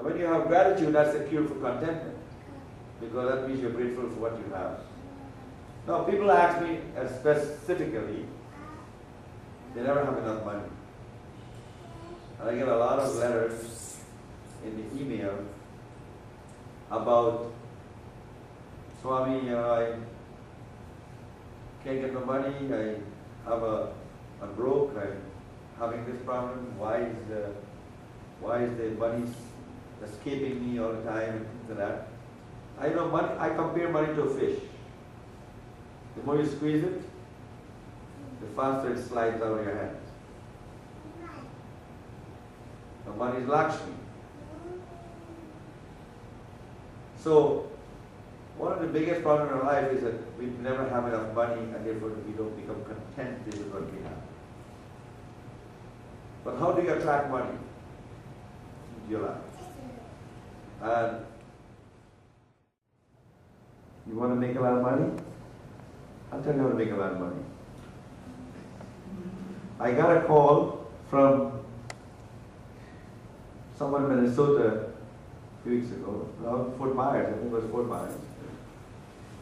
And when you have gratitude, that's a cure for contentment, because that means you're grateful for what you have. Now, people ask me specifically, they never have enough money. And I get a lot of letters in the email about, Swami, I can't get no money, I'm broke, I'm having this problem, why is the money escaping me all the time, and things like that. I know money, I compare money to a fish. The more you squeeze it, the faster it slides out of your hands. The money is Lakshmi. So, one of the biggest problems in our life is that we never have enough money, and therefore we don't become content with what we have. But how do you attract money into your life? And you want to make a lot of money? I'll tell you how to make a lot of money. I got a call from someone in Minnesota a few weeks ago, around Fort Myers, I think it was Fort Myers.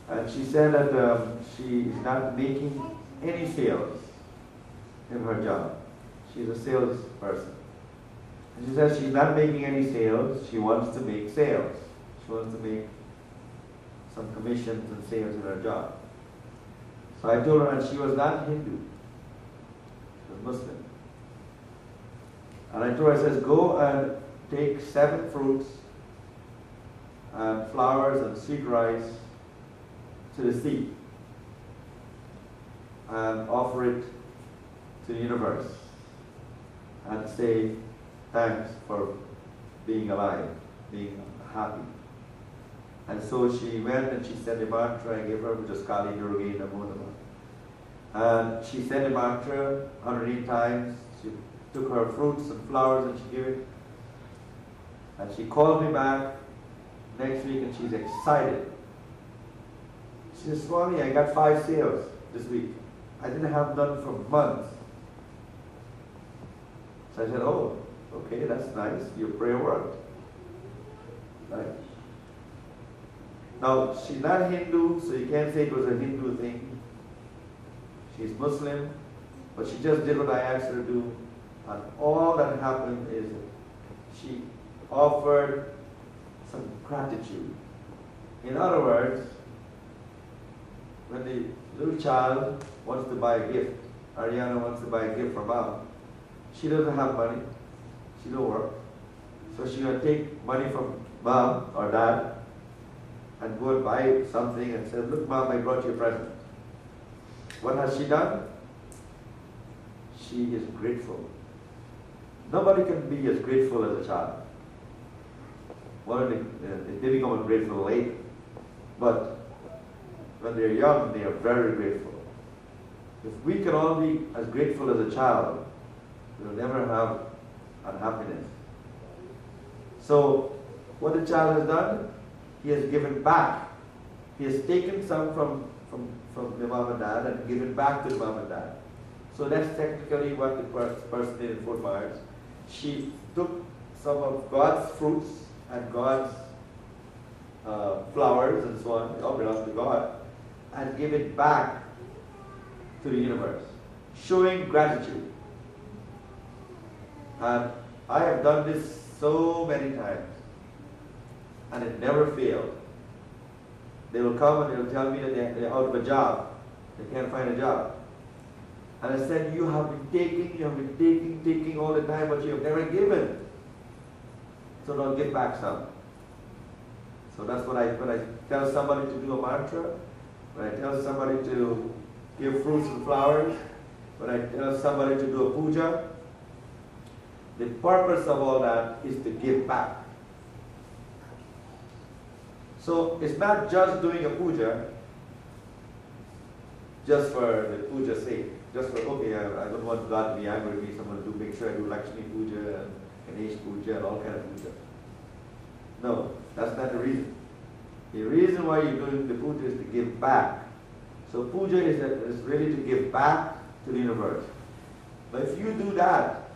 And she said that she is not making any sales in her job. She's a salesperson. And she says she's not making any sales, she wants to make sales. She wants to make some commissions and sales in her job. So I told her, and she was not Hindu, she was Muslim. And I told her, I says, go and take 7 fruits and flowers and sweet rice to the sea and offer it to the universe and say thanks for being alive, being happy. And so she went and she said the mantra I gave her, which is Kali Durga Namo Namah. And she said the mantra 108 times. She took her fruits and flowers and she gave it. And she called me back next week and she's excited. She said, Swami, I got 5 sales this week. I didn't have none for months. So I said, oh, okay, that's nice. Your prayer worked. Right? Now, she's not Hindu, so you can't say it was a Hindu thing. She's Muslim, but she just did what I asked her to do. And all that happened is she offered some gratitude. In other words, when the little child wants to buy a gift, Ariana wants to buy a gift for mom, she doesn't have money, she don't work. So she's going to take money from mom or dad and go and buy something and say, look mom, I brought you a present. What has she done? She is grateful. Nobody can be as grateful as a child. They become ungrateful later. But when they're young, they are very grateful. If we can all be as grateful as a child, we'll never have unhappiness. So, what the child has done, he has given back. He has taken some from the mom and dad and given back to the mom and dad. So that's technically what the person did in Fort Myers. She took some of God's fruits and God's flowers and so on, they all belong to God, and give it back to the universe, showing gratitude. And I have done this so many times, and it never failed. They will come and they will tell me that they're out of a job. They can't find a job. And I said, you have been taking all the time, but you have never given. So don't give back some. So that's when I tell somebody to do a mantra, when I tell somebody to give fruits and flowers, when I tell somebody to do a puja, the purpose of all that is to give back. So it's not just doing a puja just for the puja's sake. Just for, okay, I don't want God to be angry with me, so I'm going to make sure I do Lakshmi puja and Ganesh puja and all kind of puja. No, that's not the reason. The reason why you're doing the puja is to give back. So puja is really to give back to the universe. But if you do that,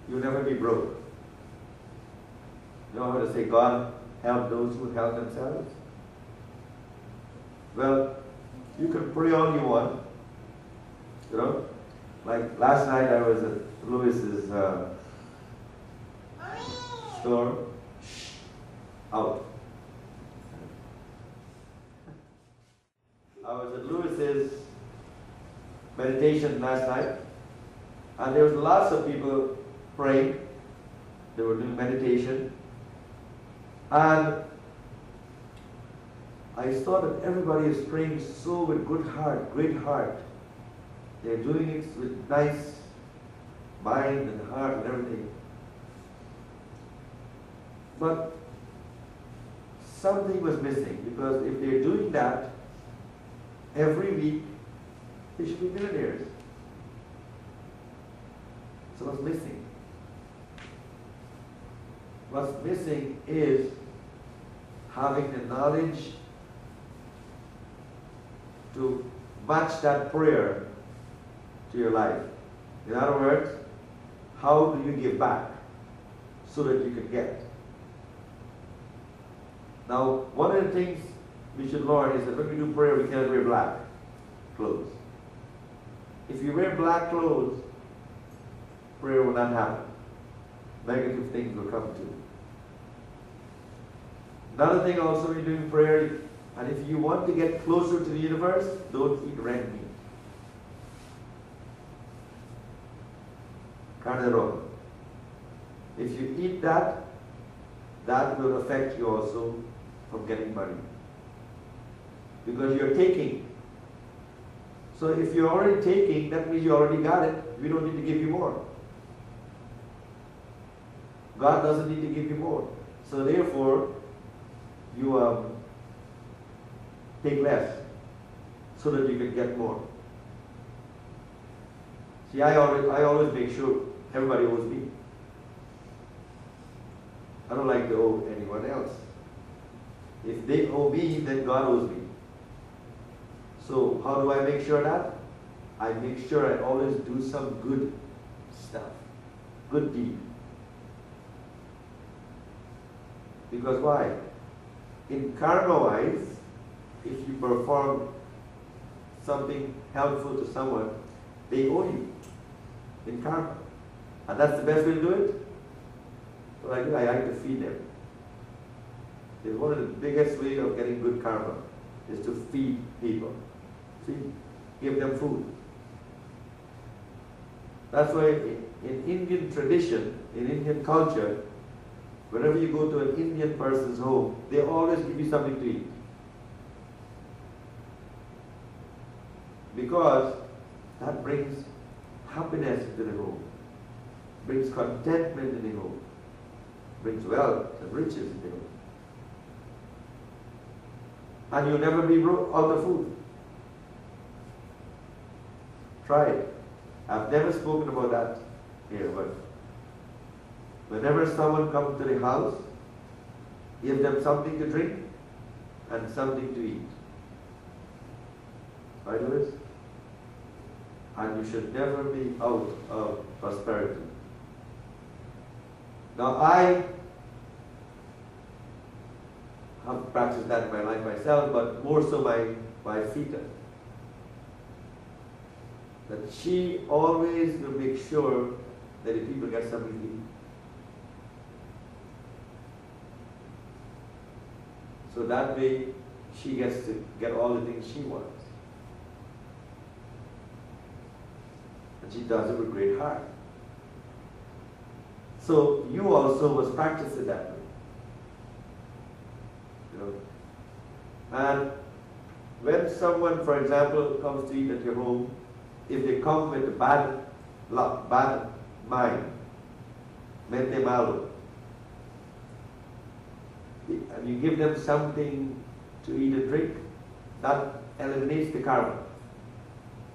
you'll never be broke. You know how to say God help those who help themselves? Well, you can pray all you want. You know? Like last night I was at Lewis's store. Out. I was at Lewis's meditation last night, and there was lots of people praying. They were doing meditation, and I saw that everybody is praying so with good heart, great heart. They're doing it with nice mind and heart and everything. But something was missing, because if they're doing that every week, they should be millionaires. So what's missing? What's missing is having the knowledge to match that prayer to your life. In other words, how do you give back so that you can get? Now, one of the things we should learn is that when we do prayer, we cannot wear black clothes. If you wear black clothes, prayer will not happen. Negative things will come to you. Another thing also when you're doing prayer, and if you want to get closer to the universe, don't eat red meat. Carne roja. If you eat that, that will affect you also from getting money. Because you're taking. So if you're already taking, that means you already got it. We don't need to give you more. God doesn't need to give you more. So therefore, you take less so that you can get more. See, I always make sure everybody owes me. I don't like to owe anyone else. If they owe me, then God owes me. So how do I make sure that? I make sure I always do some good stuff, good deed. Because why? In karma-wise, if you perform something helpful to someone, they owe you in karma. And that's the best way to do it. So I like to feed them. It's one of the biggest ways of getting good karma is to feed people. See? Give them food. That's why in Indian tradition, in Indian culture, whenever you go to an Indian person's home, they always give you something to eat. Because that brings happiness into the home, brings contentment in the home, brings wealth and riches in the home. And you'll never be out of food. Try it. I've never spoken about that here, but whenever someone comes to the house, give them something to drink and something to eat. Right, Lewis? And you should never be out of prosperity. Now I have practiced that in my life myself, but more so my Sita. That she always will make sure that the people get something to eat. So that way she gets to get all the things she wants. And she does it with great heart. So you also must practice it that way. You know? And when someone, for example, comes to eat at your home, if they come with a bad luck, bad mind, mente malo, and you give them something to eat and drink, that eliminates the karma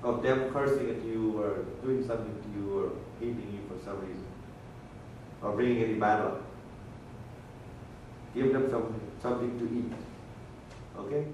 of them cursing at you or doing something to you or hating you for some reason or bringing any bad luck. Give them something to eat. Okay?